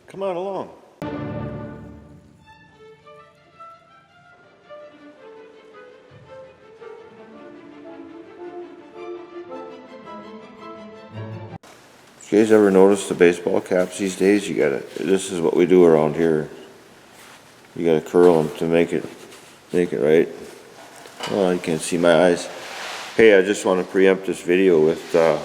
Come on along. You guys ever notice the baseball caps these days? This is what we do around here. You gotta curl them to make it right. Oh, you can't see my eyes. Hey, I just want to preempt this video with, the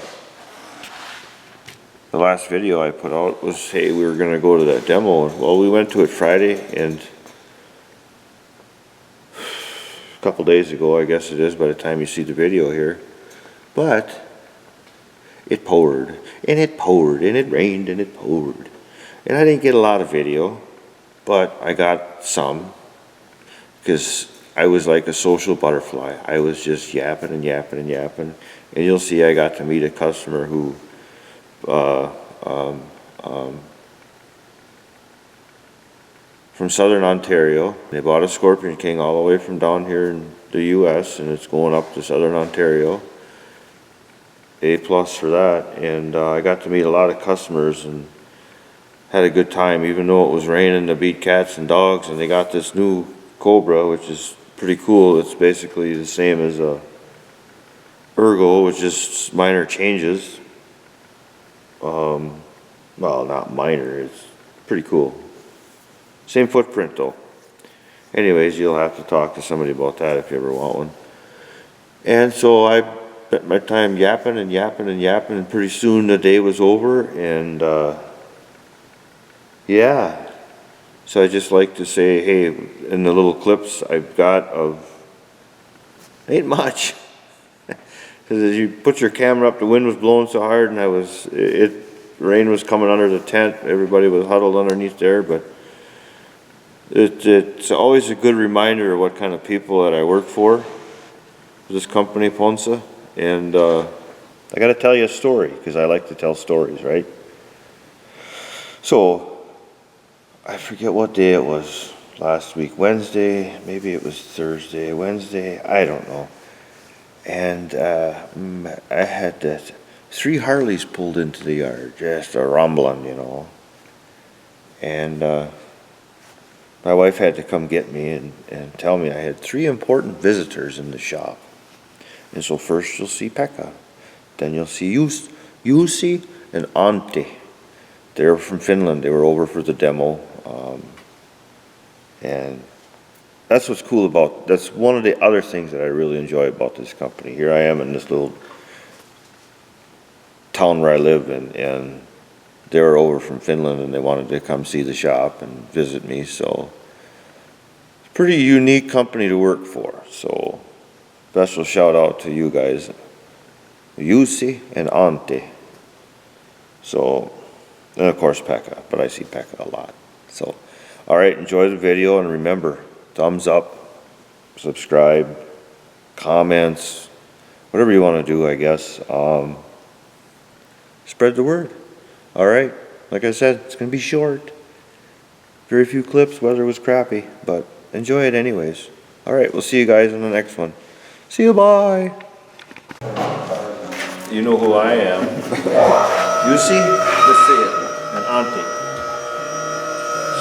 last video I put out was, hey, we were gonna go to that demo. Well, we went to it Friday, and a couple days ago, I guess it is by the time you see the video here. But it poured, and it poured, and it rained, and it poured. And I didn't get a lot of video, but I got some, because I was like a social butterfly. I was just yapping and yapping and yapping. And you'll see I got to meet a customer who, from Southern Ontario. They bought a Scorpion King all the way from down here in the US, and it's going up to Southern Ontario. A+ for that. And I got to meet a lot of customers and had a good time, even though it was raining to beat cats and dogs. And they got this new Cobra, which is pretty cool. It's basically the same as a Ergo, with just minor changes. Well, not minor, it's pretty cool. Same footprint though. Anyways, you'll have to talk to somebody about that if you ever want one. And so I spent my time yapping and yapping and yapping, and pretty soon the day was over. And yeah, so I just like to say, hey, in the little clips I've got of, ain't much. Because as you put your camera up, the wind was blowing so hard, and rain was coming under the tent. Everybody was huddled underneath there, but it's always a good reminder of what kind of people that I work for this company, Ponsse. And I got to tell you a story, because I like to tell stories, right? So I forget what day it was last week. Wednesday, maybe it was Thursday, Wednesday, I don't know. And I had 3 Harleys pulled into the yard, just a rumbling, you know. And my wife had to come get me and tell me I had 3 important visitors in the shop. And so first you'll see Pekka, then you'll see Jussi and Antti. They were from Finland. They were over for the demo. And that's what's cool that's one of the other things that I really enjoy about this company. Here I am in this little town where I live, and they were over from Finland, and they wanted to come see the shop and visit me. So it's a pretty unique company to work for. So special shout out to you guys, Jussi and Antti. So, and of course Pekka, but I see Pekka a lot. So, all right, enjoy the video, and remember, thumbs up, subscribe, comments, whatever you want to do, I guess. Spread the word. All right, like I said, it's going to be short. Very few clips, weather was crappy, but enjoy it anyways. All right, we'll see you guys in the next one. See you, bye. You know who I am. Jussi, let's see it, and Antti.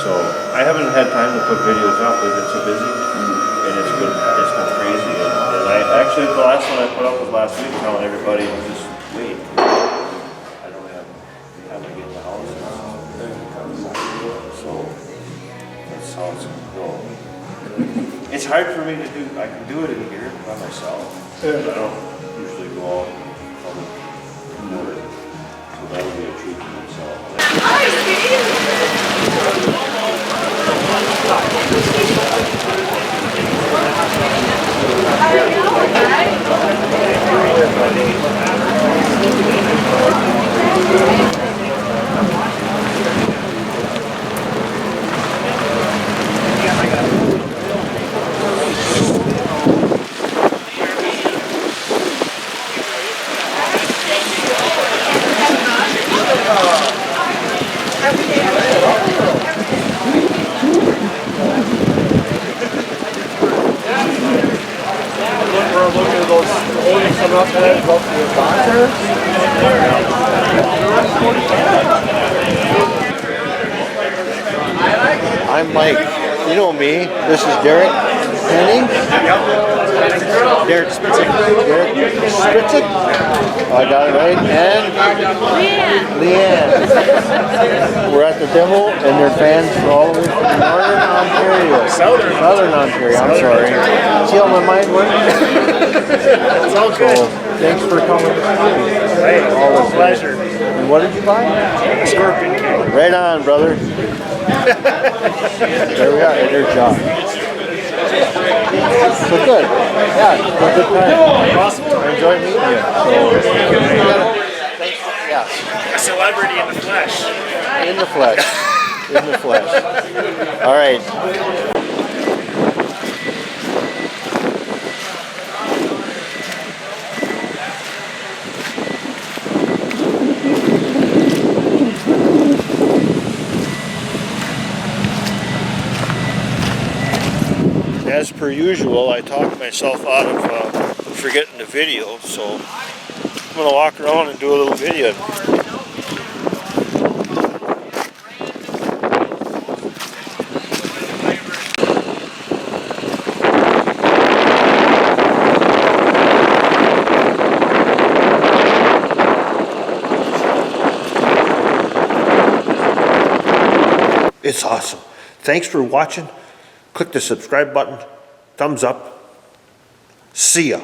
So I haven't had time to put videos up. We've been so busy, and it's been crazy. And I actually, the last one I put up was last week, telling everybody to just wait. I don't have to get in the house now. So that's how it's going. It's hard for me to do. I can do it in here by myself, but I don't usually go out on the motor. So that would be a treat for myself. Mike. You know me. This is Derek Henning. Derek Spitzig. Derek Spitzig. Oh, I got it right. And Leanne. We're at the demo, and they're fans from all the way from Northern Ontario. Southern Ontario. I'm sorry. See how my mind works? It's all good. So, thanks for coming. Hey, all pleasure. And what did you buy? A scorpion king. Right on, brother. There we are, there's John. So good. Yeah, it's a good time. Awesome. I enjoyed meeting you. Yeah. A celebrity in the flesh. In the flesh. In the flesh. All right. As per usual, I talked myself out of forgetting the video, so I'm going to walk around and do a little video. It's awesome. Thanks for watching. Click the subscribe button. Thumbs up. See ya.